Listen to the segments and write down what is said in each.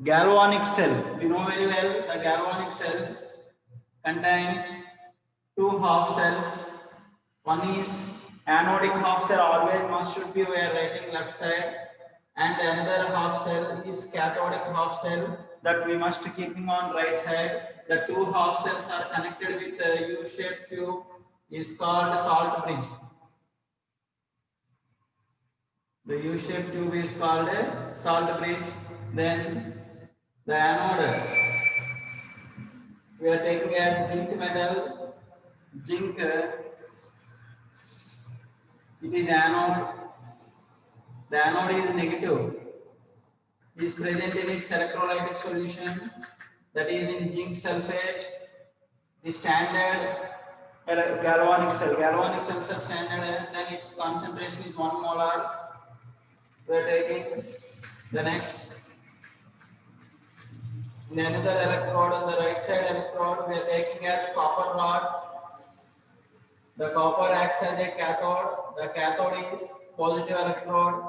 Galvanic cell. We know very well the galvanic cell contains two half cells. One is anodic half cell, always must should be we are writing left side, and another half cell is cathodic half cell that we must keeping on right side. The two half cells are connected with a U-shaped tube is called salt bridge. The U-shaped tube is called a salt bridge. Then the anode, we are taking a zinc metal, zinc, it is anode. The anode is negative, is present in its electrolytic solution, that is in zinc sulfate. The standard galvanic cell. Galvanic cells are standard, and then its concentration is 1 molar. We are taking the next. In another electrode, on the right side electrode, we are taking as copper rod. The copper acts as a cathode. The cathode is positive electrode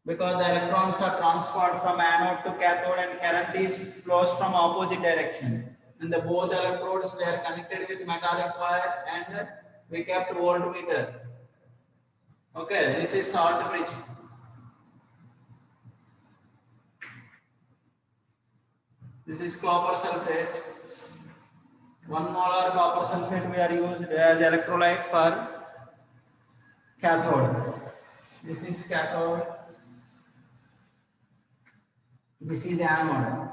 because the electrons are transferred from anode to cathode and current is flows from opposite direction. And the both electrodes, they are connected with metallic wire and we kept voltmeter. Okay, this is salt bridge. This is copper sulfate. 1 molar copper sulfate we are used as electrolyte for cathode. This is cathode. This is anode.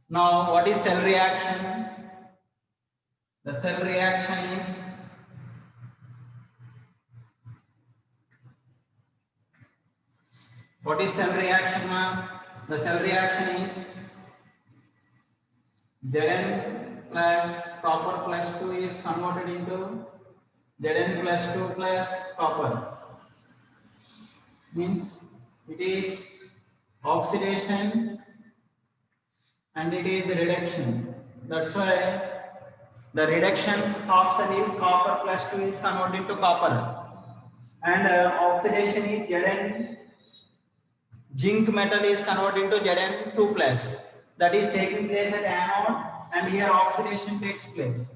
Now, what is cell reaction? The cell reaction is what is cell reaction, ma'am? The cell reaction is Zn plus copper plus 2 is converted into Zn plus 2 plus copper. Means it is oxidation and it is reduction. That's why the reduction option is copper plus 2 is converted into copper. And oxidation is Zn. Zinc metal is converted into Zn2 plus. That is taking place at anode, and here oxidation takes place.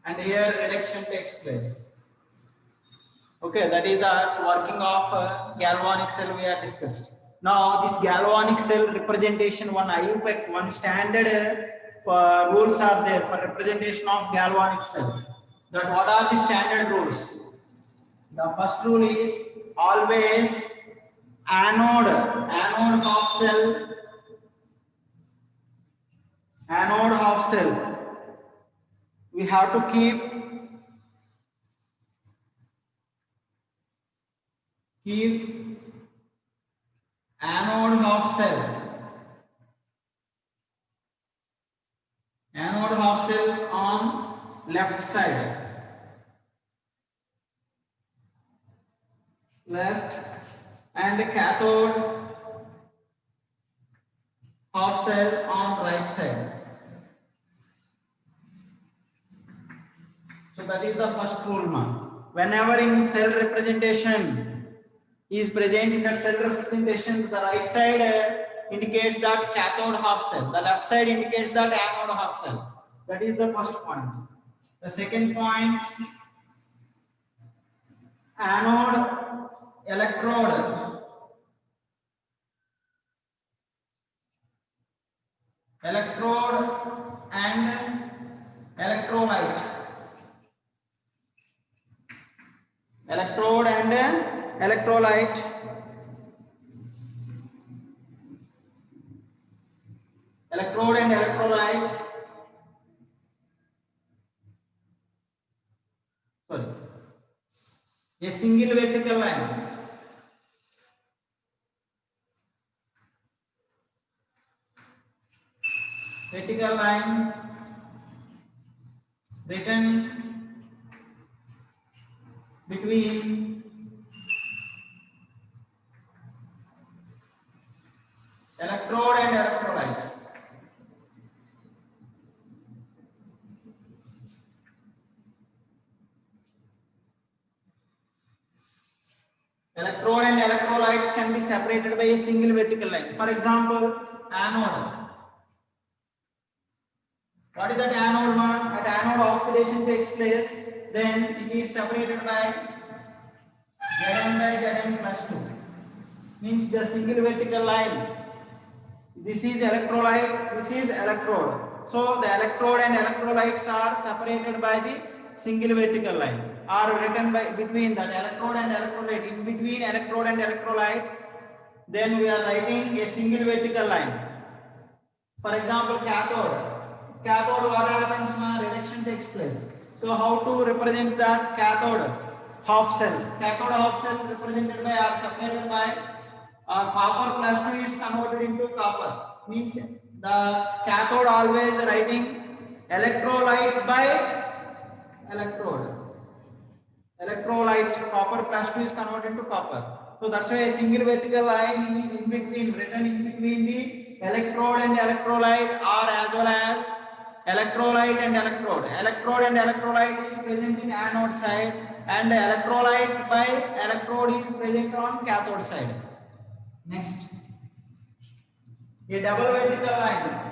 And here reduction takes place. Okay, that is the working of galvanic cell we have discussed. Now, this galvanic cell representation, one IUPAC, one standard rules are there for representation of galvanic cell. That what are the standard rules? The first rule is always anode half cell. We have to keep anode half cell on left side, and cathode half cell on right side. So that is the first rule, ma'am. Whenever in cell representation is present in that cell representation, the right side indicates that cathode half cell, the left side indicates that anode half cell. That is the first point. The second point, anode electrode and electrolyte. Electrode and electrolyte. Electrode and electrolyte. Sorry. A single vertical line. Vertical line written between electrode and electrolyte. Electrode and electrolytes can be separated separated by a single vertical line. For example, anode. What is that anode one? At anode oxidation takes place, then it is separated by Zn by Zn plus 2. Means the single vertical line. This is electrolyte, this is electrode. So the electrode and electrolytes are separated by the single vertical line, are written by between the electrode and electrolyte. In between electrode and electrolyte, then we are writing a single vertical line. For example, cathode. Cathode, what happens when reduction takes place? So how to represent that? Cathode half cell. Cathode half cell represented by or separated by copper plus 2 is converted into copper. Means the cathode always writing electrolyte by electrode. Electrolyte copper plus 2 is converted into copper. So that's why a single vertical line is in between, written in between the electrode and electrolyte, or as well as electrolyte and electrode. Electrode and electrolyte is present in anode side, and electrolyte by electrode is present on cathode side. Next, a double vertical line.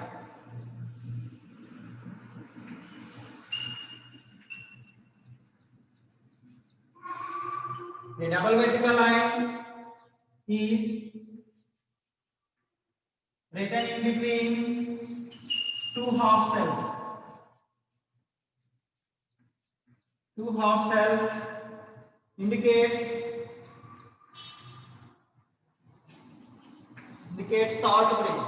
A double vertical line is written in between two half cells. Two half cells indicates salt bridge.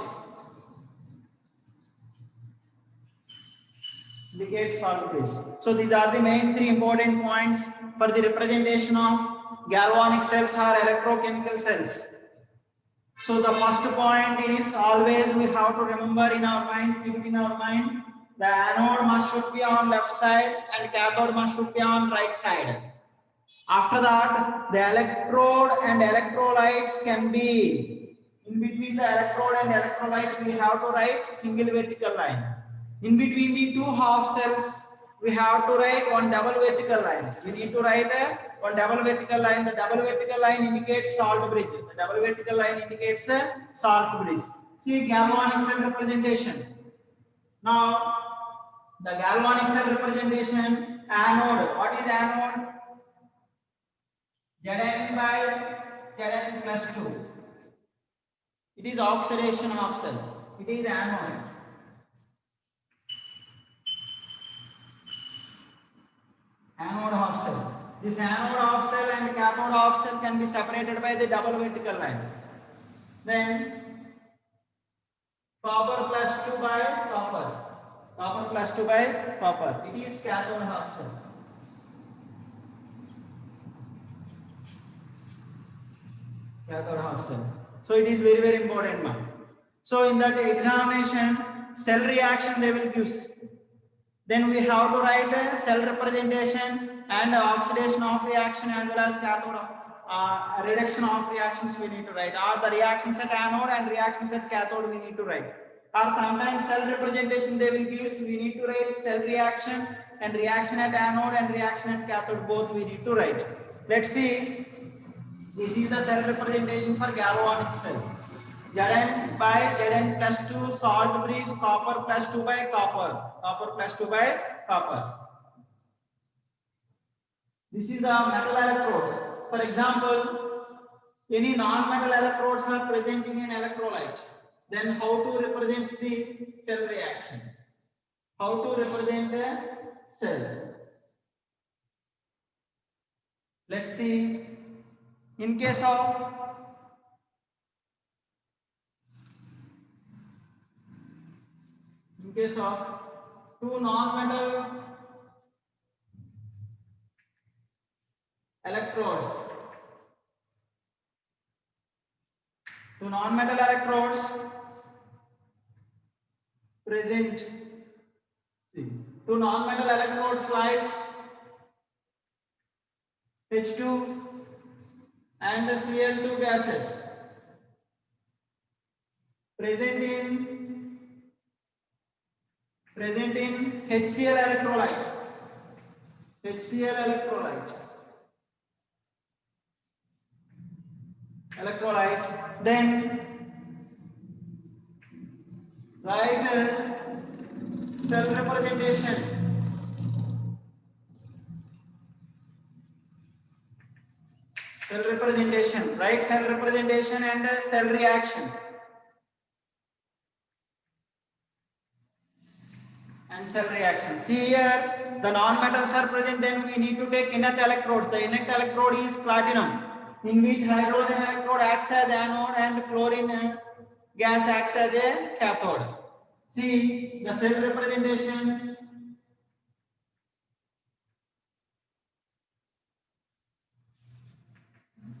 Indicates salt bridge. So these are the main three important points for the representation of galvanic cells or electrochemical cells. So the first point is always we have to remember in our mind, keep it in our mind, the anode should be on left side and cathode should be on right side. After that, the electrode and electrolytes can be in between the electrode and electrolyte. We have to write single vertical line. In between the two half cells, we have to write one double vertical line. We need to write one double vertical line. The double vertical line indicates salt bridge. The double vertical line indicates a salt bridge. See galvanic cell representation. Now, the galvanic cell representation, anode. What is anode? Zn by Zn plus 2. It is oxidation of cell. It is anode. Anode half cell. This anode half cell and cathode half cell can be separated by the double vertical line. Then copper plus 2 by copper. Copper plus 2 by copper. It is cathode half cell. Cathode half cell. So it is very, very important now. So in that examination, cell reaction they will give. Then we have to write a cell representation and oxidation of reaction as well as cathode reduction of reactions we need to write. Or the reactions at anode and reactions at cathode we need to write. Or sometimes cell representation they will give. We need to write cell reaction and reaction at anode and reaction at cathode, both we need to write. Let's see. This is the cell representation for galvanic cell. Zn by Zn plus 2 salt bridge, copper plus 2 by copper. Copper plus 2 by copper. This is the metal electrodes. For example, any non-metal electrodes are present in an electrolyte. Then how to represent the cell reaction? How to represent a cell? Let's see. In case of two non-metal electrodes, present. See, two non-metal electrodes like H2 and the Cl2 gases present in HCl electrolyte. electrolyte. Then write cell representation. Cell representation. Write cell representation and cell reaction. And cell reaction. See here, the non-metals are present, then we need to take inert electrodes. The inert electrode is platinum, in which hydrogen electrode acts as anode and chlorine gas acts as a cathode. See the cell representation.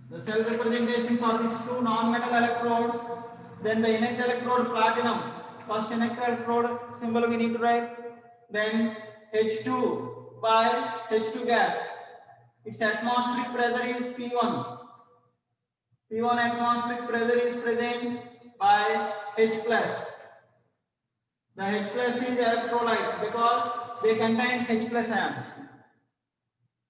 The cell representation for these two non-metal electrodes, then the inert electrode platinum. First inert electrode symbol we need to write. Then H2 by H2 gas. Its atmospheric pressure is P1. P1 atmospheric pressure is present by H plus. The H plus is electrolyte because they contain H plus ions.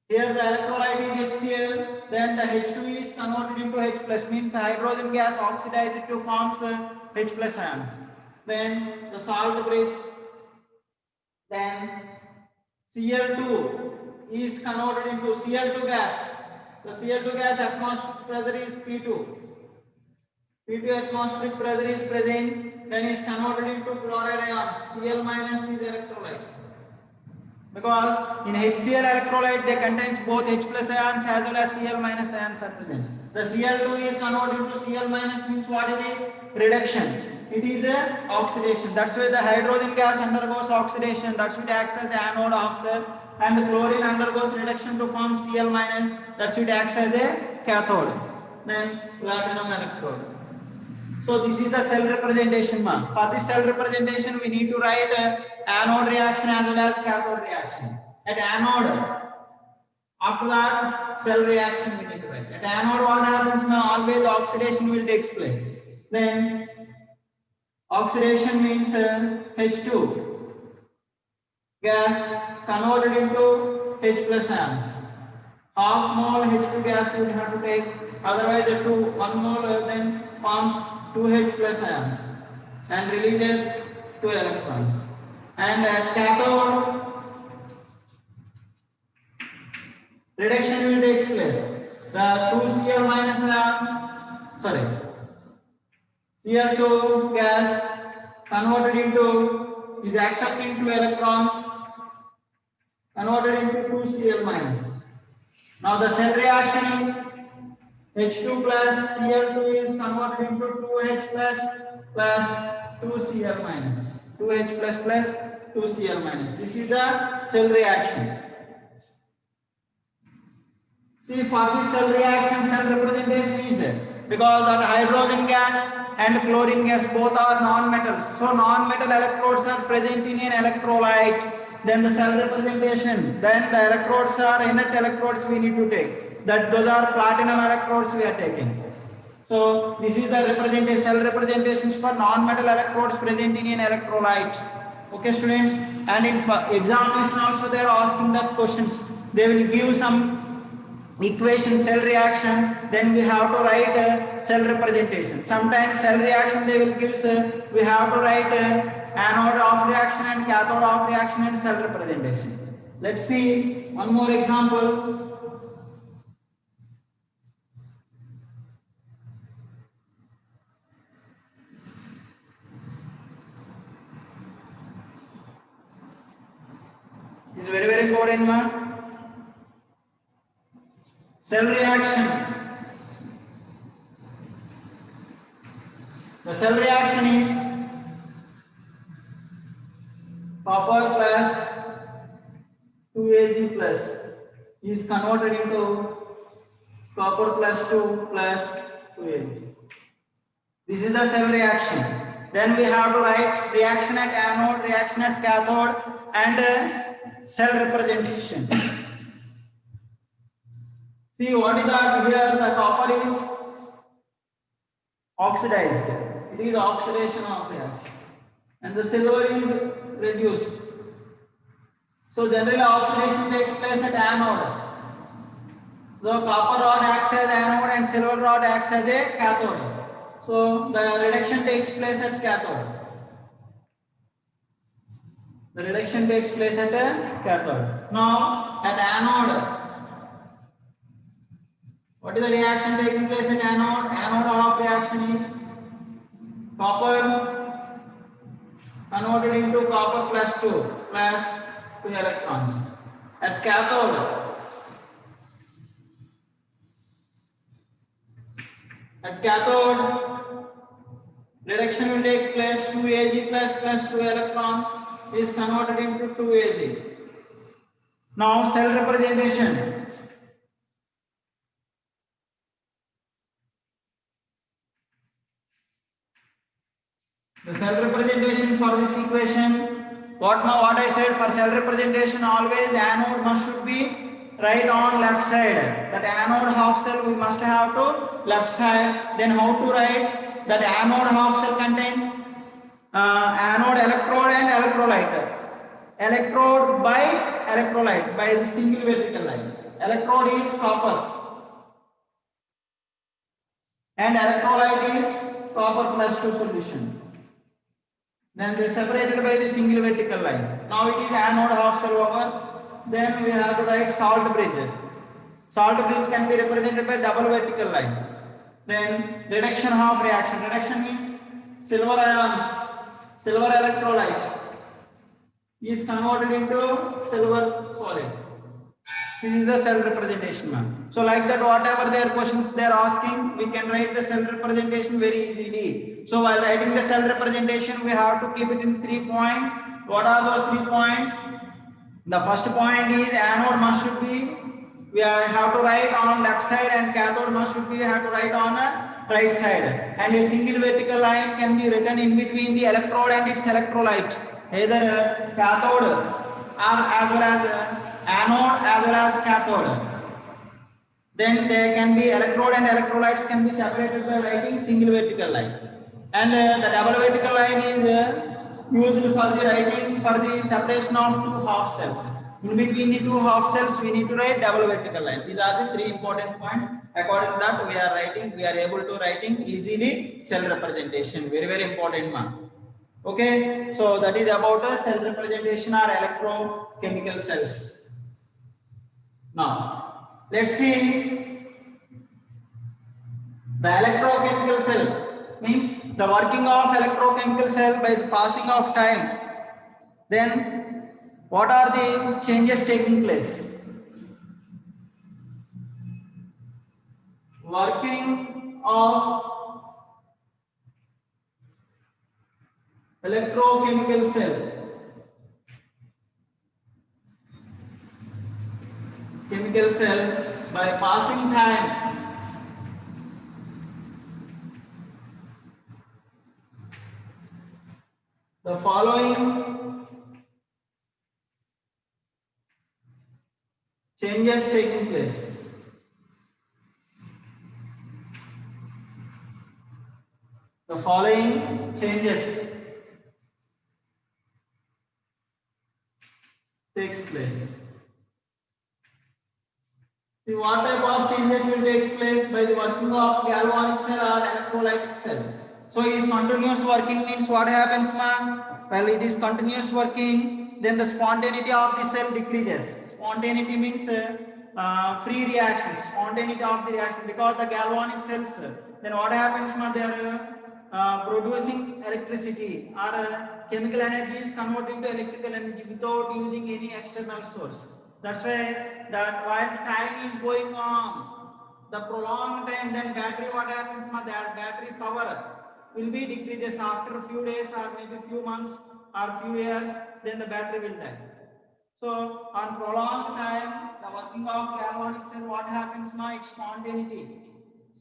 Here the electrolyte is HCl, then the H2 is converted into H plus, means the hydrogen gas oxidized to forms H plus ions. Then the salt bridge, then Cl2 is converted into Cl2 gas. The Cl2 gas atmospheric pressure is P2. P2 atmospheric pressure is present, then is converted into chloride ions. Cl minus is electrolyte. Because in HCl electrolyte they contains both H plus ions as well as Cl minus ions are present. The Cl2 is converted into Cl minus, means what it is? Reduction. It is a oxidation. That's why the hydrogen gas undergoes oxidation. That's why it acts as the anode of cell, and the chlorine undergoes reduction to form Cl minus. That's why it acts as a cathode. Then platinum electrode. So this is the cell representation mark. For this cell representation, we need to write anode reaction as well as cathode reaction. At anode, after that cell reaction we need to write. At anode, what happens now? Always oxidation will take place. Then oxidation means H2 gas converted into H plus ions. Half mole H2 gas you will have to take, otherwise the 1 mole then forms 2H plus ions and releases 2 electrons. And at cathode, reduction will take place. The 2 Cl minus ions, Cl2 gas converted into, is accepting 2 electrons, converted into 2 Cl minus. Now the cell reaction is H2 plus Cl2 is converted into 2H plus 2 Cl minus. 2H plus 2 Cl minus. This is a cell reaction. See, for this cell reaction, cell representation is because that hydrogen gas and chlorine gas both are non-metals. So non-metal electrodes are present in an electrolyte. Then the cell representation. Then the electrodes are inert electrodes we need to take. That those are platinum electrodes we are taking. So this is the representation, cell representations for non-metal electrodes present in an electrolyte. Okay, students. And in examination also they are asking that questions. They will give some equation, cell reaction, then we have to write cell representation. Sometimes cell reaction they will give, we have to write anode of reaction and cathode of reaction and cell representation. Let's see one more example. It's very important, man. Cell reaction. The cell reaction is copper plus 2Ag plus is converted into copper plus 2 plus 2Ag. This is the cell reaction. Then we have to write reaction at anode, reaction at cathode, and cell representation. See what is that here? The copper is oxidized. It is oxidation of reaction. And the silver is reduced. So generally oxidation takes place at anode. So copper rod acts as anode and silver rod acts as a cathode. So the reduction takes place at cathode. The reduction takes place at a cathode. Now at anode, what is the reaction taking place at anode? Anode half reaction is copper converted into copper plus 2 electrons. At cathode, reduction will take place 2Ag plus 2 electrons is converted into 2Ag. Now cell representation. The cell representation for this equation, what I said, for cell representation always anode must should be right on left side. That anode half cell we must have to left side. Then how to write? That anode half cell contains anode electrode and electrolyte. Electrode by electrolyte by the single vertical line. Electrode is copper and electrolyte is copper plus 2 solution. Then they separated by the single vertical line. Now it is anode half cell over. Then we have to write salt bridge. Salt bridge can be represented by double vertical line. Then reduction half reaction. Reduction means silver ions, silver electrolyte is converted into silver solid. This is the cell representation, ma'am. So like that, whatever their questions they are asking, we can write the cell representation very easily. So while writing the cell representation, we have to keep it in 3 points. What are those 3 points? The first point is anode must should be, we have to write on left side, and cathode must should be, we have to write on a right side. And a single vertical line can be written in between the electrode and its electrolyte, either cathode or as well as anode as well as cathode. Then there can be electrode and electrolytes can be separated by writing single vertical line. And the double vertical line is used for the writing for the separation of 2 half cells. In between the 2 half cells, we need to write double vertical line. These are the 3 important points. According to that, we are able to writing easily cell representation. Very, very important, man. Okay, so that is about a cell representation or electrochemical cells. Now, let's see the electrochemical cell means the working of electrochemical cell by the passing of time. Then, what are the changes taking place? Working of electrochemical cell. Chemical cell by passing time. The following changes taking place. The following changes takes place. See what type of changes will take place by the working of galvanic cell or electrolytic cell. So is continuous working means what happens, ma'am? Well, it is continuous working, then the spontaneity of the cell decreases. Spontaneity means free reactions, spontaneity of the reaction, because the galvanic cells, then what happens, ma'am? They are producing electricity or chemical energy is converted to electrical energy without using any external source. That's why that while time is going on, the prolonged time, then battery what happens, ma, that battery power will be decreases after a few days or maybe few months or few years, then the battery will die. So on prolonged time, the working of galvanic cell, what happens, ma, it's spontaneity,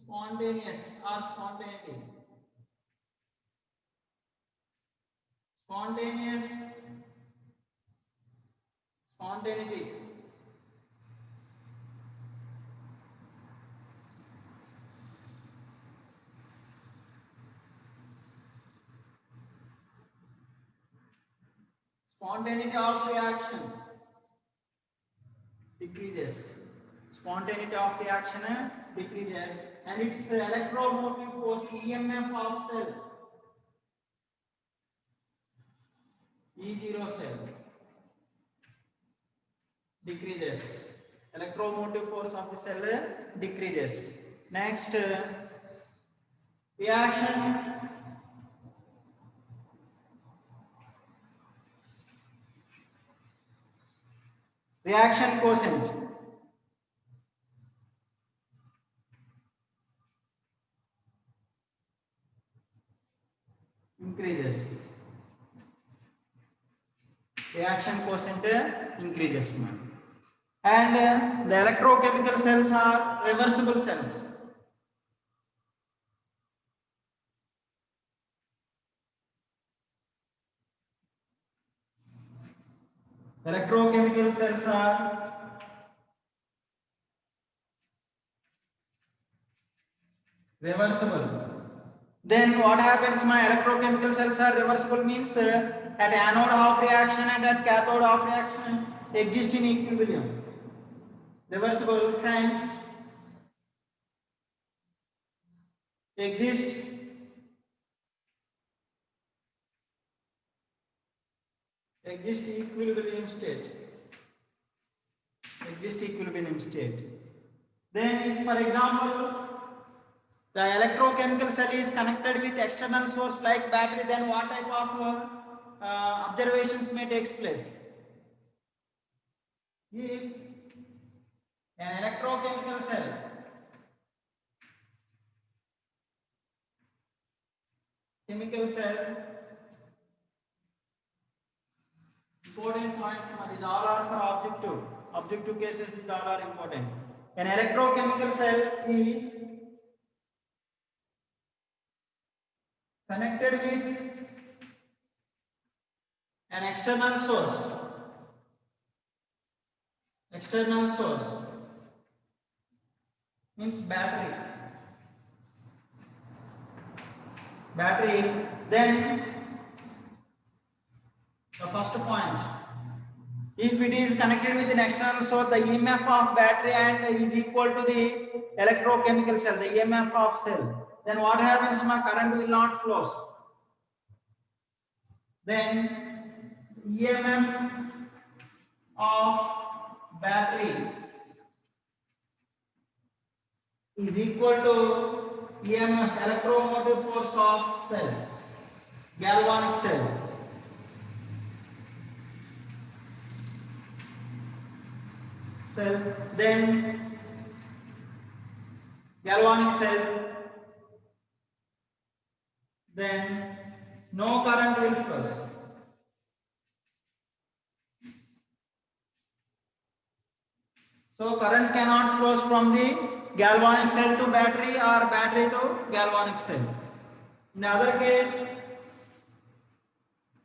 spontaneous or spontaneity. Spontaneous, spontaneity. Spontaneity of reaction decreases. spontaneity of reaction decreases, and its electromotive force EMF of cell E0 cell decreases. Electromotive force of the cell decreases. Next, reaction quotient increases. Reaction quotient increases. And the electrochemical cells are reversible cells. Electrochemical cells are reversible. Then what happens? My electrochemical cells are reversible means at anode half reaction and at cathode half reactions exist in equilibrium. Reversible hence exist equilibrium state. Then if, for example, the electrochemical cell is connected with external source like battery, then what type of observations may take place? If an electrochemical cell important points, these all are for objective cases, these all are important. An electrochemical cell is connected with an external source means battery, then the first point, if it is connected with an external source, the EMF of battery and is equal to the electrochemical cell, the EMF of cell, then what happens? My current will not flow. Then EMF of battery is equal to EMF, electromotive force of cell, galvanic cell. Then galvanic cell, then no current will flow. So current cannot flow from the galvanic cell to battery or battery to galvanic cell. In the other case,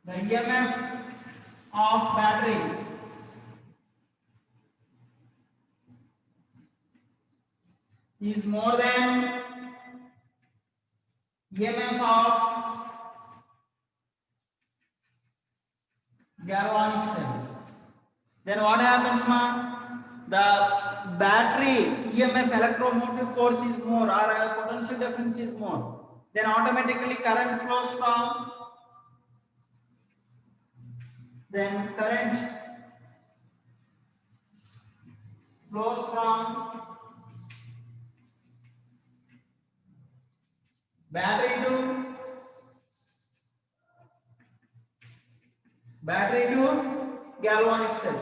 the EMF of battery is more than EMF of galvanic cell. Then what happens, ma? The battery EMF electromotive force is more, or potential difference is more. Then automatically current flows from battery to galvanic cell.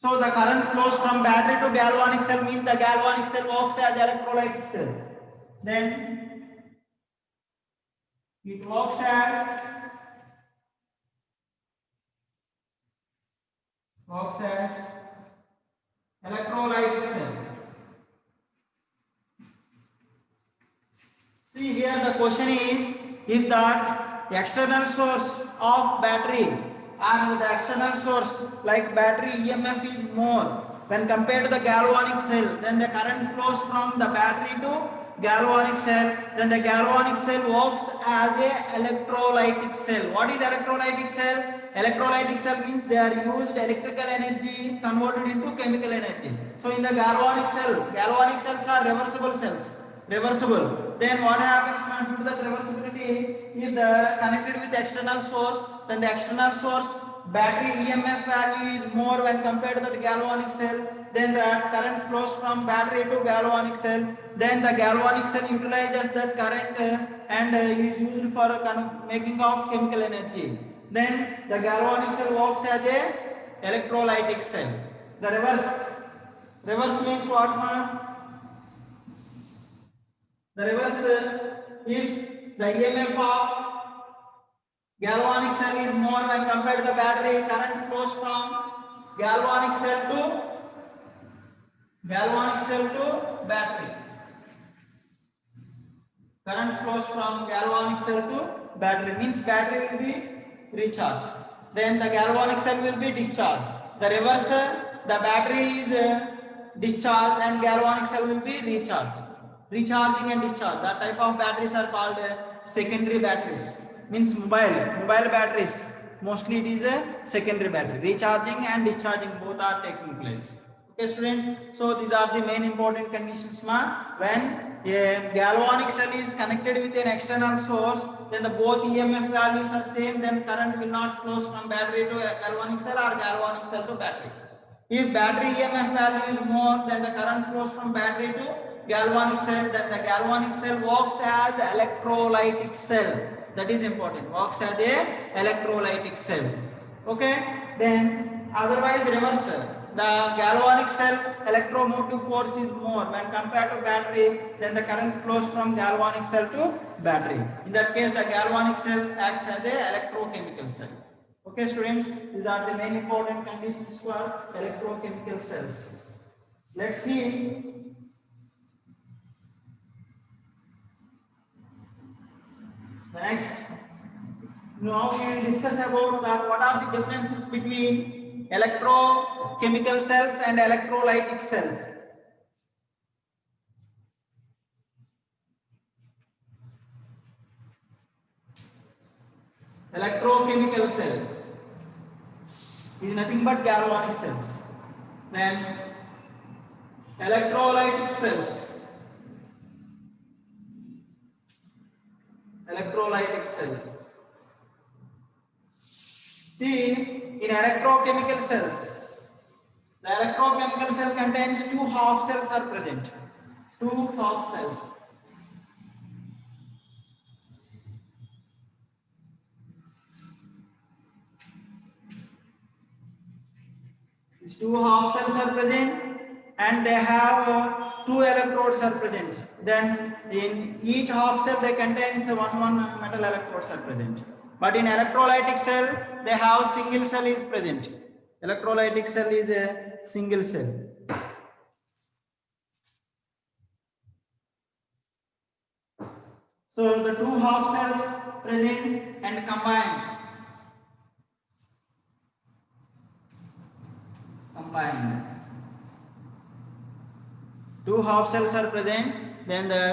So the current flows from battery to galvanic cell means the galvanic cell works as electrolytic cell. Then it works as electrolytic cell. See here, the question is, if that external source of battery and the external source like battery EMF is more, when compared to the galvanic cell, then the current flows from the battery to galvanic cell. Then the galvanic cell works as a electrolytic cell. What is electrolytic cell? Electrolytic cell means they are used electrical energy converted into chemical energy. So in the galvanic cells are reversible cells. Reversible. Then what happens when due to that reversibility, if the connected with the external source, then the external source battery EMF value is more when compared to the galvanic cell. Then the current flows from battery to galvanic cell. Then the galvanic cell utilizes that current and is used for making of chemical energy. Then the galvanic cell works as a electrolytic cell. The reverse means what, ma? The reverse, if the EMF of galvanic cell is more when compared to the battery, current flows from galvanic cell to battery. Current flows from galvanic cell to battery, means battery will be recharged. Then the galvanic cell will be discharged. The reverse, the battery is discharged and galvanic cell will be recharged. Recharging and discharge. That type of batteries are called secondary batteries. Means mobile batteries. Mostly it is a secondary battery. Recharging and discharging both are taking place. Okay, students. So these are the main important conditions. When a galvanic cell is connected with an external source, then the both EMF values are same. Then current will not flow from battery to a galvanic cell or galvanic cell to battery. If battery EMF value is more, then the current flows from battery to galvanic cell. Then the galvanic cell works as electrolytic cell. That is important. Works as a electrolytic cell. Okay. Then otherwise reverse. The galvanic cell electromotive force is more when compared to battery. Then the current flows from galvanic cell to battery. In that case, the galvanic cell acts as a electrochemical cell. Okay, students. These are the main important conditions for electrochemical cells. Let's see. The next, now we will discuss about what are the differences between electrochemical cells and electrolytic cells. Electrochemical cell is nothing but galvanic cells. Then electrolytic cells. Electrolytic cell. See, in electrochemical cells, the electrochemical cell contains two half cells are present. Two half cells. These two half cells are present and they have two electrodes are present. Then in each half cell they contains one metal electrodes are present. But in electrolytic cell they have single cell is present. Electrolytic cell is a single cell. So the two half cells present and combined. Two half cells are present, then that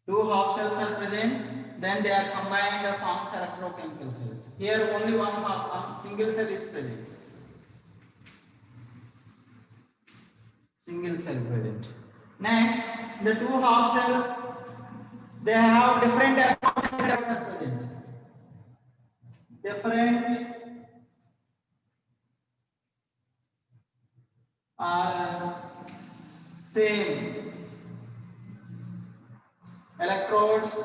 two half cells are present, then they are combined and forms electrochemical cells. Here only one single cell is present. Single cell present. Next, the two half cells, they have different electrodes are present. Different same electrodes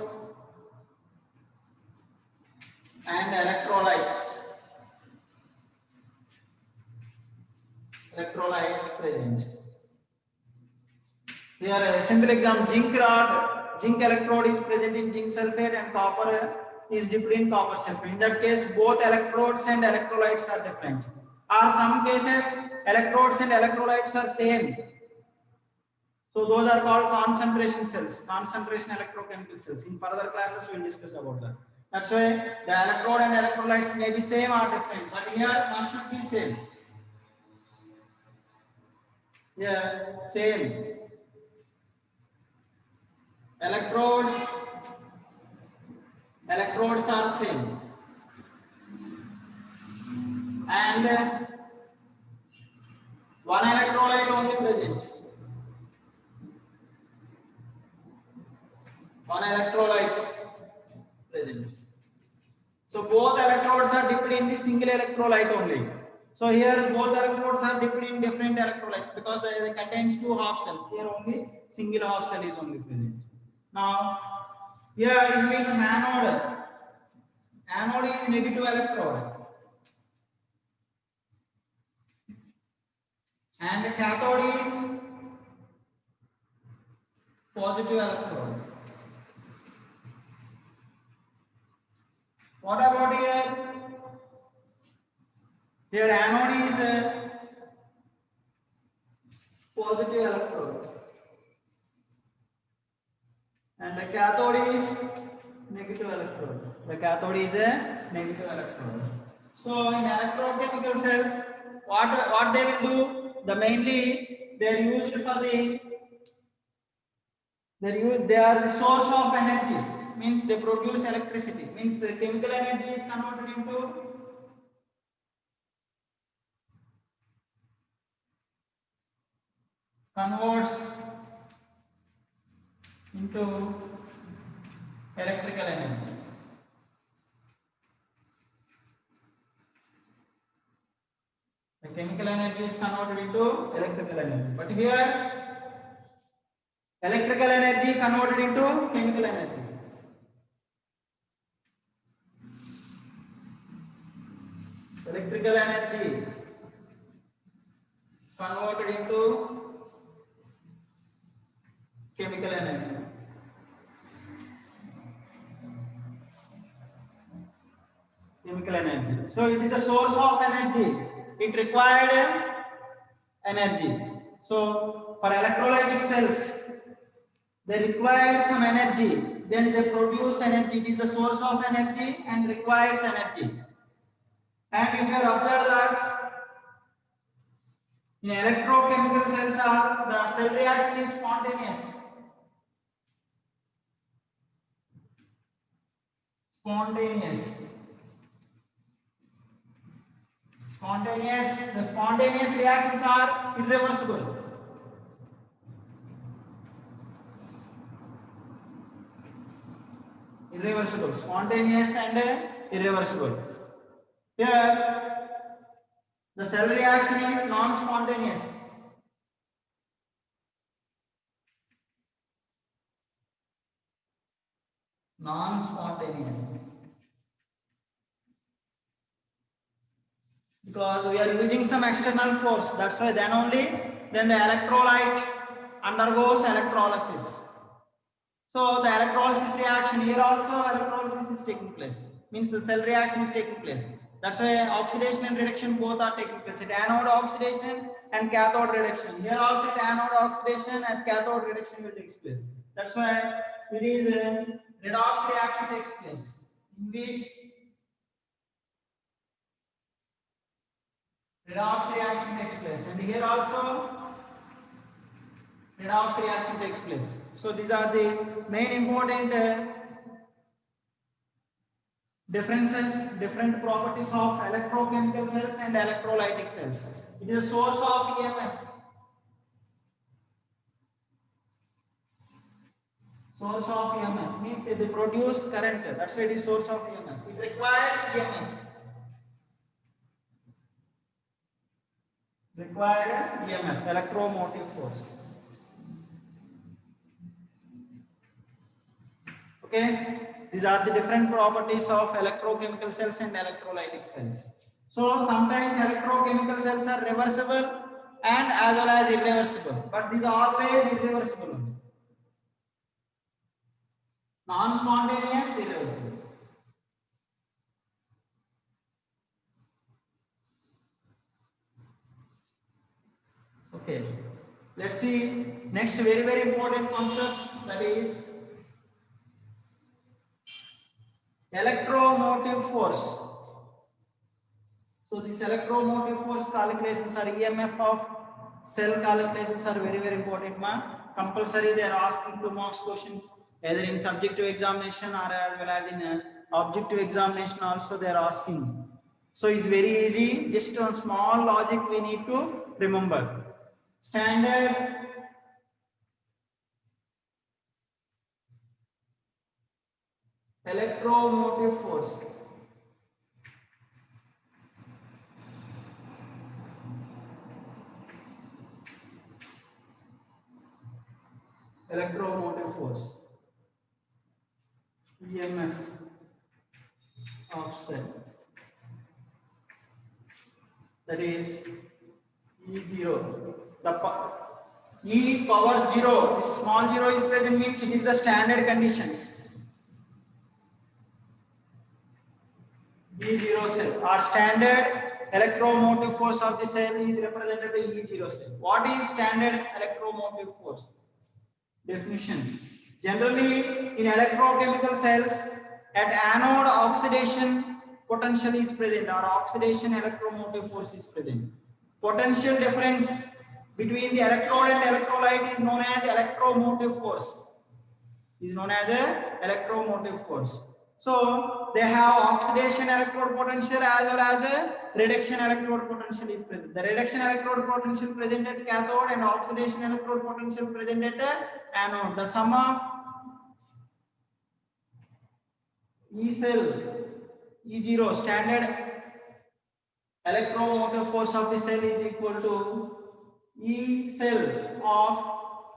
and electrolytes present. Here a simple example, zinc rod, zinc electrode is present in zinc sulfate and copper is dipped in copper sulfate. In that case, both electrodes and electrolytes are different. Or some cases, electrodes and electrolytes are same. So those are called concentration cells, concentration electrochemical cells. In further classes, we will discuss about that. That's why the electrode and electrolytes may be same or different, but here one should be same. Here same. Electrodes are same, and one electrolyte only present. One electrolyte present. So both electrodes are dipped in the single electrolyte only. So here both electrodes are dipped in different electrolytes because they contains two half cells. Here only single half cell is only present. Now here in which anode is negative electrode and cathode is positive electrode. What about here? Here anode is a positive electrode and the cathode is negative electrode. The cathode is a negative electrode. So in electrochemical cells, what they will do? They are used for they are the source of energy. Means they produce electricity. Means the chemical energy is converted into electrical energy. The chemical energy is converted into electrical energy. But here, electrical energy converted into chemical energy. Electrical energy converted into chemical energy. Chemical energy. So it is the source of energy. It required energy. So for electrolytic cells, they require some energy. Then they produce energy. It is the source of energy and requires energy. And if you observe that in electrochemical cells, the cell reaction is spontaneous. The spontaneous reactions are irreversible. Spontaneous and irreversible. Here, the cell reaction is non-spontaneous. Because we are using some external force. That's why then the electrolyte undergoes electrolysis. So the electrolysis reaction here also electrolysis is taking place. Means the cell reaction is taking place. That's why oxidation and reduction both are taking place. At anode oxidation and cathode reduction. Here also at anode oxidation and cathode reduction will take place. That's why it is a redox reaction takes place, in which redox reaction takes place, and here also redox reaction takes place. So these are the main important different properties of electrochemical cells and electrolytic cells. It is a source of EMF. Source of EMF means they produce current. That's why it is source of EMF. It requires EMF. Required EMF, electromotive force. Okay, these are the different properties of electrochemical cells and electrolytic cells. So sometimes electrochemical cells are reversible and as well as irreversible, but these are always irreversible only. Non-spontaneous, irreversible. Okay, let's see next very important concept, that is electromotive force. So this electromotive force calculations are EMF of cell calculations are very important, ma. Compulsory they are asking 2 marks questions either in subjective examination or as well as in objective examination also they are asking. So it's very easy, just one small logic we need to remember. Standard electromotive force. Electromotive force. EMF of cell. That is E0. The E power 0. This small 0 is present means it is the standard conditions. E0 cell or standard electromotive force of the cell is represented by E0 cell. What is standard electromotive force? Definition. Generally in electrochemical cells at anode oxidation potential is present or oxidation electromotive force is present. Potential difference between the electrode and electrolyte is known as electromotive force. Is known as a electromotive force. So they have oxidation electrode potential as well as a reduction electrode potential is present. The reduction electrode potential present at cathode and oxidation electrode potential present at anode. The sum of E cell E0 standard electromotive force of the cell is equal to E cell of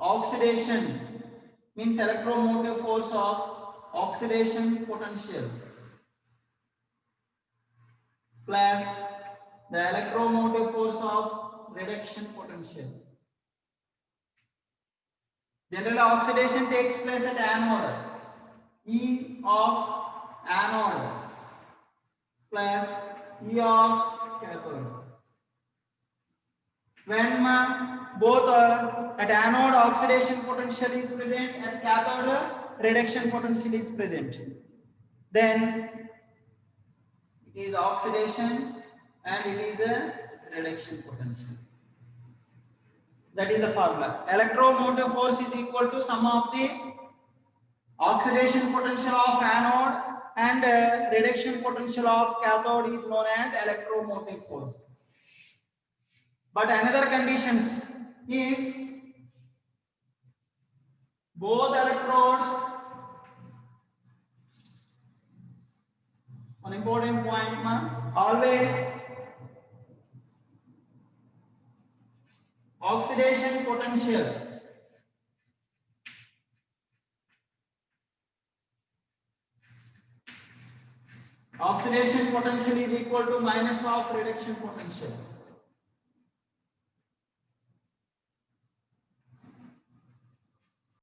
oxidation means electromotive force of oxidation potential plus the electromotive force of reduction potential. Generally oxidation takes place at anode. E of anode plus E of cathode. When both at anode oxidation potential is present, at cathode reduction potential is present, then it is oxidation and it is a reduction potential. That is the formula. Electromotive force is equal to sum of the oxidation potential of anode and reduction potential of cathode is known as electromotive force. But another conditions, if both electrodes, one important point, always oxidation potential is equal to minus of reduction potential.